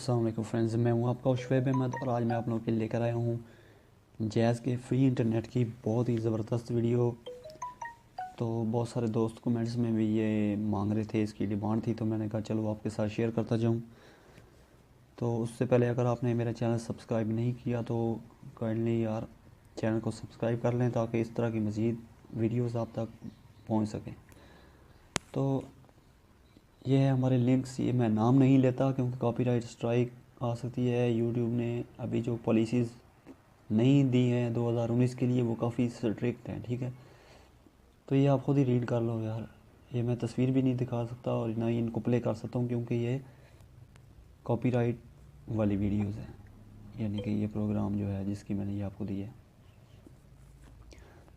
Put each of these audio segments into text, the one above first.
अस्सलाम वालेकुम फ्रेंड्स, मैं हूँ आपका शुएब अहमद और आज मैं आप लोगों के लिए लेकर आया हूँ जैज़ के फ्री इंटरनेट की बहुत ही ज़बरदस्त वीडियो। तो बहुत सारे दोस्त कमेंट्स में भी ये मांग रहे थे, इसकी डिमांड थी, तो मैंने कहा चलो आपके साथ शेयर करता जाऊँ। तो उससे पहले अगर आपने मेरा चैनल सब्सक्राइब नहीं किया तो काइंडली यार चैनल को सब्सक्राइब कर लें ताकि इस तरह की मज़ीद वीडियोज़ आप तक पहुँच सकें। तो ये है हमारे लिंक्स। ये मैं नाम नहीं लेता क्योंकि कॉपीराइट स्ट्राइक आ सकती है। यूट्यूब ने अभी जो पॉलिसीज़ नहीं दी हैं 2019 के लिए वो काफ़ी स्ट्रिक्ट हैं, ठीक है। तो ये आप खुद ही रीड कर लो यार। ये मैं तस्वीर भी नहीं दिखा सकता और ना ही इनको प्ले कर सकता हूँ क्योंकि ये कॉपीराइट वाली वीडियोज़ हैं, यानी कि ये प्रोग्राम जो है जिसकी मैंने ये आपको दी है।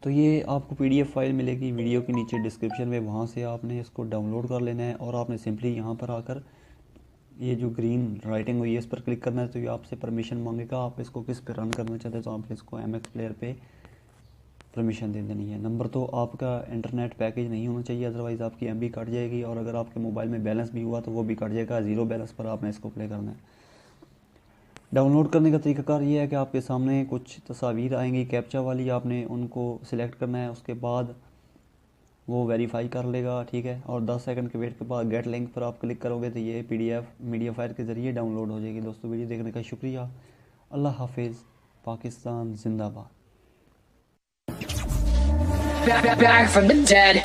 तो ये आपको पीडीएफ फाइल मिलेगी वीडियो के नीचे डिस्क्रिप्शन में, वहाँ से आपने इसको डाउनलोड कर लेना है और आपने सिंपली यहाँ पर आकर ये जो ग्रीन राइटिंग हुई है इस पर क्लिक करना है। तो ये आपसे परमिशन मांगेगा, आप इसको किस पे रन करना चाहते हैं तो आपने इसको MX प्लेयर पे परमिशन दे देनी है। नंबर तो आपका इंटरनेट पैकेज नहीं होना चाहिए, अदरवाइज़ आपकी MB कट जाएगी और अगर आपके मोबाइल में बैलेंस भी हुआ तो वो भी कट जाएगा। ज़ीरो बैलेंस पर आपने इसको प्ले करना है। डाउनलोड करने का तरीकाकार ये है कि आपके सामने कुछ तस्वीर आएंगी कैप्चा वाली, आपने उनको सिलेक्ट करना है, उसके बाद वो वेरीफाई कर लेगा, ठीक है। और 10 सेकंड के वेट के बाद गेट लिंक पर आप क्लिक करोगे तो ये PDF मीडिया फायर के ज़रिए डाउनलोड हो जाएगी। दोस्तों वीडियो देखने का शुक्रिया। अल्लाह हाफिज़। पाकिस्तान जिंदाबाद। Back from the dead.